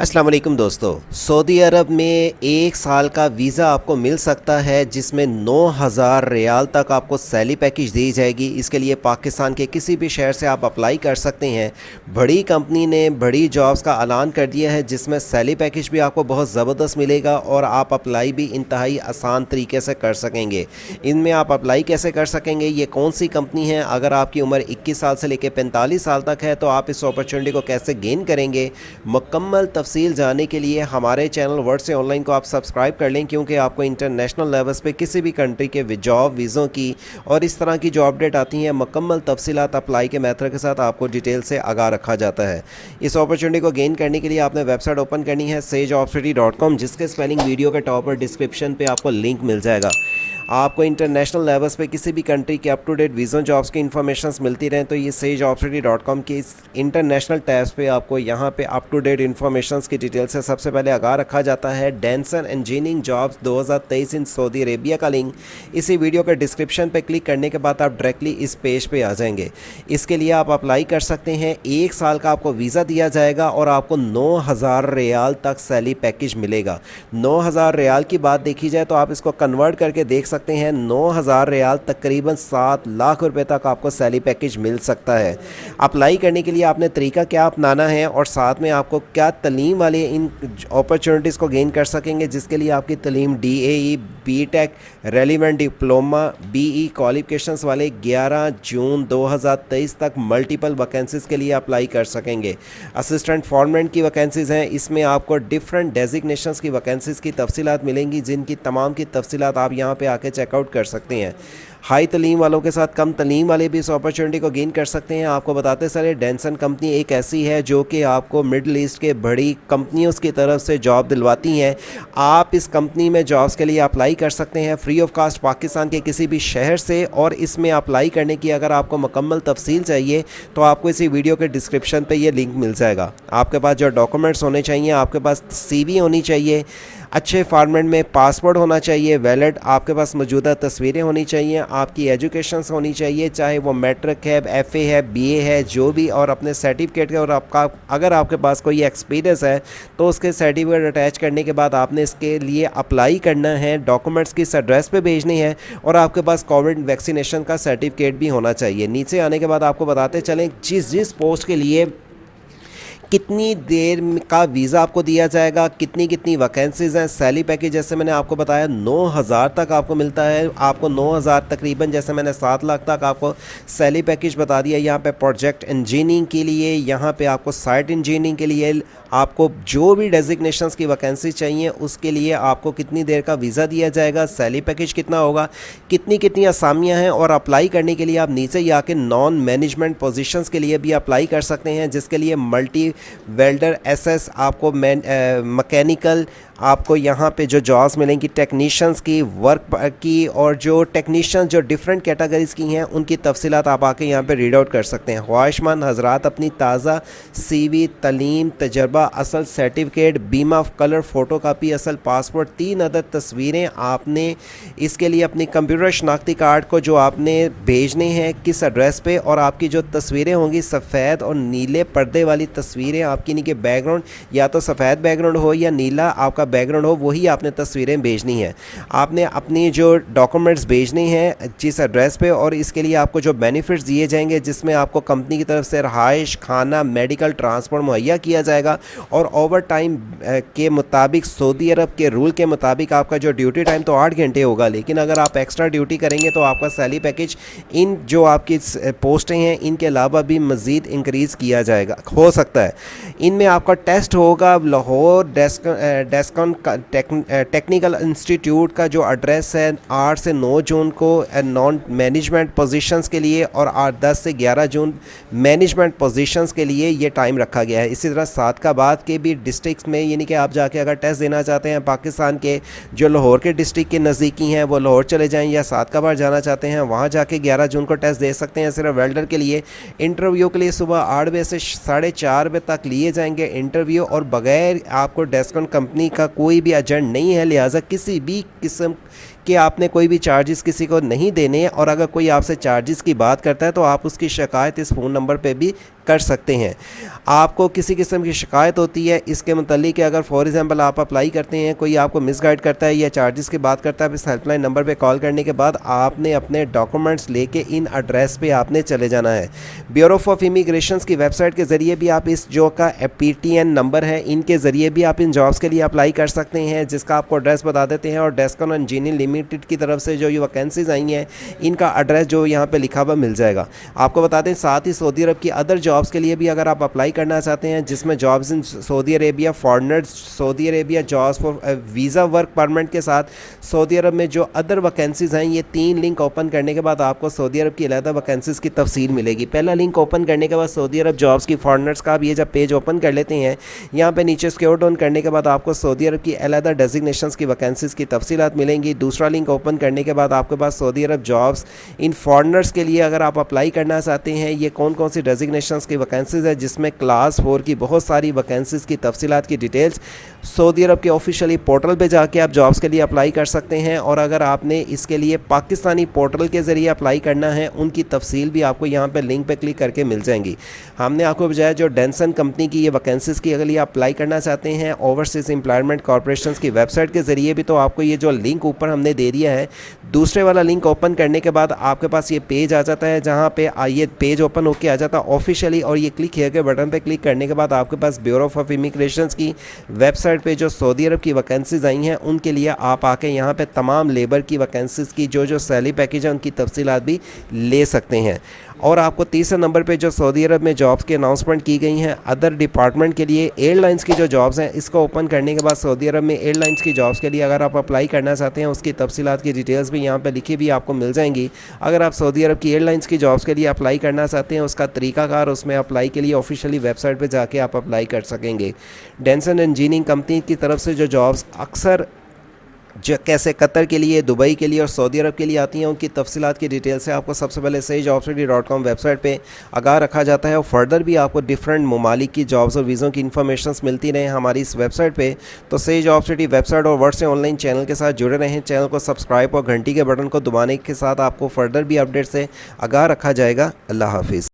अस्सलाम वालेकुम दोस्तों। सऊदी अरब में 1 साल का वीज़ा आपको मिल सकता है जिसमें 9,000 रियाल तक आपको सैलरी पैकेज दी जाएगी। इसके लिए पाकिस्तान के किसी भी शहर से आप अप्लाई कर सकते हैं। बड़ी कंपनी ने बड़ी जॉब्स का ऐलान कर दिया है जिसमें सैलरी पैकेज भी आपको बहुत ज़बरदस्त मिलेगा और आप अप्लाई भी इंतहाई आसान तरीके से कर सकेंगे। इनमें आप अप्लाई कैसे कर सकेंगे, ये कौन सी कंपनी है, अगर आपकी उम्र 21 साल से लेकर 45 साल तक है तो आप इस अपॉर्चुनिटी को कैसे गेन करेंगे, मुकम्मल तफसील जानने के लिए हमारे चैनल वर्ड से ऑनलाइन को आप सब्सक्राइब कर लें, क्योंकि आपको इंटरनेशनल लेवल्स पे किसी भी कंट्री के जॉब वीज़ों की और इस तरह की जो अपडेट आती हैं मुकम्मल तफसीलात अप्लाई के मेथड के साथ आपको डिटेल से आगाह रखा जाता है। इस अपॉर्चुनिटी को गेन करने के लिए आपने वेबसाइट ओपन करनी है sageopportunity.com, जिसके स्पेलिंग वीडियो के टॉप और डिस्क्रिप्शन पे आपको लिंक मिल जाएगा। आपको इंटरनेशनल लेवल्स पे किसी भी कंट्री के up to date visa jobs की इन्फॉर्मेशंस मिलती रहें तो ये sageopportunity.com के इस इंटरनेशनल टैब्स पे आपको यहाँ पे अप टू डेट इन्फॉर्मेशंस की डिटेल से सबसे पहले आगाह रखा जाता है। Denson engineering jobs 2023 in Saudi Arabia का लिंक इसी वीडियो के डिस्क्रिप्शन पे क्लिक करने के बाद आप डायरेक्टली इस पेज पे आ जाएंगे। इसके लिए आप अप्लाई कर सकते हैं। 1 साल का आपको वीज़ा दिया जाएगा और आपको 9,000 रियाल तक सैलरी पैकेज मिलेगा। 9,000 रियाल की बात देखी जाए तो आप इसको कन्वर्ट करके देख सकते हैं। 9,000 रियाल तकरीबन 7 लाख रुपए तक आपको सैलरी पैकेज मिल सकता है। अप्लाई करने के लिए आपने तरीका क्या अपनाना है और साथ में आपको क्या तालीम वाले इन अपॉर्चुनिटीज़ को गेन कर सकेंगे, जिसके लिए आपकी तालीम DAE, BTEC, relevant diploma, BE qualifications वाले 11 जून 2023 तक मल्टीपल वैकेंसीज़ के लिए अप्लाई कर सकेंगे। असिस्टेंट फॉरमैन की वैकेंसीज़ हैं, इसमें आपको डिफरेंट डेजिग्नेशंस की वैकेंसीज़ की तफसीलात मिलेंगी, जिनकी तमाम की तफसीलात आप यहाँ पे आके चेकआउट कर सकते हैं। हाई तलीम वालों के साथ कम तलीम वाले भी इस अपॉर्चुनिटी को गेन कर सकते हैं। आपको बताते चले, डेंसन कंपनी एक ऐसी है जो कि आपको मिडल ईस्ट के बड़ी कंपनियों की तरफ से जॉब दिलवाती हैं। आप इस कंपनी में जॉब्स के लिए अप्लाई कर सकते हैं फ्री ऑफ कास्ट पाकिस्तान के किसी भी शहर से। और इसमें अप्लाई करने की अगर आपको मुकम्मल तफसील चाहिए तो आपको इसी वीडियो के डिस्क्रिप्शन पर ये लिंक मिल जाएगा। आपके पास जो डॉक्यूमेंट्स होने चाहिए, आपके पास CV होनी चाहिए, अच्छे फॉर्मेट में पासपोर्ट होना चाहिए वैलिड, आपके पास मौजूदा तस्वीरें होनी चाहिए, आपकी एजुकेशंस होनी चाहिए, चाहे वो मैट्रिक है, FA है, BA है, जो भी, और अपने सर्टिफिकेट के, और आपका अगर आपके पास कोई एक्सपीरियंस है तो उसके सर्टिफिकेट अटैच करने के बाद आपने इसके लिए अप्लाई करना है। डॉक्यूमेंट्स किस एड्रेस पे भेजनी है और आपके पास कोविड वैक्सीनेशन का सर्टिफिकेट भी होना चाहिए। नीचे आने के बाद आपको बताते चलें जिस पोस्ट के लिए कितनी देर का वीज़ा आपको दिया जाएगा, कितनी कितनी वैकेंसीज़ हैं। सैलरी पैकेज जैसे मैंने आपको बताया 9,000 तक आपको मिलता है। आपको 9,000 तकरीबन, जैसे मैंने 7 लाख तक आपको सैलरी पैकेज बता दिया। यहाँ पे प्रोजेक्ट इंजीनियरिंग के लिए, यहाँ पे आपको साइट इंजीनियरिंग के लिए, आपको जो भी डेजिग्नेशंस की वैकेंसी चाहिए उसके लिए आपको कितनी देर का वीज़ा दिया जाएगा, सैलरी पैकेज कितना होगा, कितनी कितनी असामियाँ हैं। और अप्लाई करने के लिए आप नीचे ही आके नॉन मैनेजमेंट पोजीशंस के लिए भी अप्लाई कर सकते हैं, जिसके लिए मल्टी वेल्डर, SS, आपको मैकेनिकल, आपको यहाँ पे जो जॉब्स मिलेंगी टेक्नीशियंस की, वर्क की, और जो टेक्नीशियंस जो डिफरेंट कैटेगरीज़ की हैं उनकी तफसीलात आप आके यहाँ पे रीड आउट कर सकते हैं। ख्वाहिशमंद हजरात अपनी ताज़ा CV, तलीम, तजर्बा, असल सर्टिफिकेट, बीमा, कलर फ़ोटो कापी, असल पासपोर्ट, 3 अदद तस्वीरें आपने इसके लिए अपनी कंप्यूटर शनाख्ती कार्ड को जो आपने भेजने हैं किस एड्रेस पे, और आपकी जो तस्वीरें होंगी सफ़ेद और नीले पर्दे वाली तस्वीरें आपकी, नहीं कि बैकग्राउंड या तो सफ़ेद बैकग्राउंड हो या नीला आपका बैकग्राउंड हो, वही आपने तस्वीरें भेजनी है। आपने अपनी जो डॉक्यूमेंट्स भेजने हैं जिस एड्रेस पे, और इसके लिए आपको जो बेनिफिट्स दिए जाएंगे जिसमें आपको कंपनी की तरफ से रहाइश, खाना, मेडिकल, ट्रांसपोर्ट मुहैया किया जाएगा। और ओवर टाइम के मुताबिक, सऊदी अरब के रूल के मुताबिक आपका जो ड्यूटी टाइम तो 8 घंटे होगा, लेकिन अगर आप एक्स्ट्रा ड्यूटी करेंगे तो आपका सैलरी पैकेज इन जो आपकी पोस्टें हैं इनके अलावा भी मज़ीद इंक्रीज़ किया जाएगा, हो सकता है। इनमें आपका टेस्ट होगा लाहौर टेक्निकल इंस्टीट्यूट का जो एड्रेस है 8 से 9 जून को नॉन मैनेजमेंट पोजीशंस के लिए, और 10 से 11 जून मैनेजमेंट पोजीशंस के लिए ये टाइम रखा गया है। इसी तरह सादकाबाद के भी डिस्ट्रिक्ट में, यानी कि आप जाके अगर टेस्ट देना चाहते हैं पाकिस्तान के जो लाहौर के डिस्ट्रिक्ट के नज़दीकी हैं वो लाहौर चले जाएँ, या सादकाबाद जाना चाहते हैं वहाँ जाके 11 जून को टेस्ट दे सकते हैं। सिर्फ वेल्डर के लिए इंटरव्यू के लिए सुबह 8 बजे से 4:30 बजे तक लिए जाएंगे इंटरव्यू, और बगैर आपको डेस्कॉन कंपनी का कोई भी एजेंट नहीं है, लिहाजा किसी भी किस्म कि आपने कोई भी चार्जेस किसी को नहीं देने हैं, और अगर कोई आपसे चार्जेस की बात करता है तो आप उसकी शिकायत इस फ़ोन नंबर पे भी कर सकते हैं। आपको किसी किस्म की शिकायत होती है इसके मुतल्लिक, अगर फॉर एग्जांपल आप अप्लाई करते हैं, कोई आपको मिसगाइड करता है या चार्जेस की बात करता है, इस हेल्पलाइन नंबर पे कॉल करने के बाद आपने अपने डॉक्यूमेंट्स लेके इन एड्रेस पे आपने चले जाना है। ब्यूरो ऑफ इमिग्रेशन की वेबसाइट के ज़रिए भी आप इस जो का PTN नंबर है, इनके ज़रिए भी आप इन जॉब्स के लिए अप्लाई कर सकते हैं, जिसका आपको एड्रेस बता देते हैं। और डेस्कन इंजीनियरिंग लिमिटेड की तरफ से जो ये वैकेंसीज आई हैं, इनका एड्रेस जो यहाँ पर लिखा हुआ मिल जाएगा। आपको बता दें साथ ही सऊदी अरब की अदर जॉब्स के लिए भी अगर आप अप्लाई करना चाहते हैं, जिसमें jobs in Saudi Arabia, foreigners Saudi Arabia, jobs for visa work permit के साथ सऊदी अरब में जो अदर वैकेंसीज़ हैं, ये 3 लिंक ओपन करने के बाद आपको सऊदी अरब की अलहदा वैकेंसीज़ की तफसील मिलेगी। पहला लिंक ओपन करने के बाद सऊदी अरब जॉब्स की फॉरनर्स का आप ये जब पेज ओपन कर लेते हैं, यहाँ पे नीचे स्क्रॉल डाउन करने के बाद आपको सऊदी अरब की अलहदा डेजिग्नेशंस की वैकेंसीज़ की तफसीलात मिलेंगी। दूसरा लिंक ओपन करने के बाद आपके पास Saudi Arab jobs in foreigners के लिए अगर आप अप्लाई करना चाहते हैं, ये कौन कौन सी डेजिग्नेशंस की वैकेंसीज़ है, जिसमें क्लास 4 की बहुत सारी वैकेंसीज़ की तफसीलात की डिटेल्स सऊदी अरब के ऑफिशियली पोर्टल पे जाके आप जॉब्स के लिए अप्लाई कर सकते हैं। और अगर आपने इसके लिए पाकिस्तानी पोर्टल के ज़रिए अप्लाई करना है, उनकी तफसील भी आपको यहाँ पे लिंक पे क्लिक करके मिल जाएंगी। हमने आपको बजाया जो डेंसन कंपनी की ये वैकेंसीज़ की अगर ये अप्लाई करना चाहते हैं ओवरसीज़ एम्प्लॉयमेंट कॉर्पोरेशन की वेबसाइट के ज़रिए भी, तो आपको ये जो लिंक ऊपर हमने दे दिया है, दूसरे वाला लिंक ओपन करने के बाद आपके पास ये पेज आ जाता है, जहाँ पे ये पेज ओपन होकर आ जाता है ऑफिशियली। और ये क्लिक किए गए बटन पे क्लिक करने के बाद आपके पास ब्यूरो ऑफ इमिग्रेशन की वेबसाइट पे जो सऊदी अरब की वैकेंसीज़ आई हैं, उनके लिए आप आके यहाँ पे तमाम लेबर की वैकेंसीज़ की जो सैलरी पैकेज है उनकी तफसीलात भी ले सकते हैं। और आपको तीसरे नंबर पे जो सऊदी अरब में जॉब्स की अनाउंसमेंट की गई हैं अदर डिपार्टमेंट के लिए, एयरलाइंस की जो जॉब्स हैं, इसको ओपन करने के बाद सऊदी अरब में एयरलाइंस की जॉब्स के लिए अगर आप अप्लाई करना चाहते हैं, उसकी तफसीलात की डिटेल्स भी यहाँ पे लिखी भी आपको मिल जाएंगी। अगर आप सऊदी अरब की एयरलाइंस की जॉब्स के लिए अप्लाई करना चाहते हैं, उसका तरीकाकार, उसमें अप्लाई के लिए ऑफिशियली वेबसाइट पर जाके आप अप्लाई कर सकेंगे। डेंसन इंजीनियरिंग कंपनी की तरफ से जो जॉब्स अक्सर जो कैसे कतर के लिए, दुबई के लिए और सऊदी अरब के लिए आती हैं, उनकी तफसीलात की डिटेल से आपको सबसे पहले sahijobsstudy.com वेबसाइट पे आगाह रखा जाता है। और फर्दर भी आपको डिफरेंट ममालिक की जॉब्स और वीज़ों की इन्फॉर्मेशन मिलती रहें हमारी इस वेबसाइट पे। तो सही जॉब स्टडी वेबसाइट और वर्ड से ऑनलाइन चैनल के साथ जुड़े रहें। चैनल को सब्सक्राइब और घंटी के बटन को दबाने के साथ आपको फर्दर भी अपडेट से आगाह रखा जाएगा। अल्लाह हाफिज़।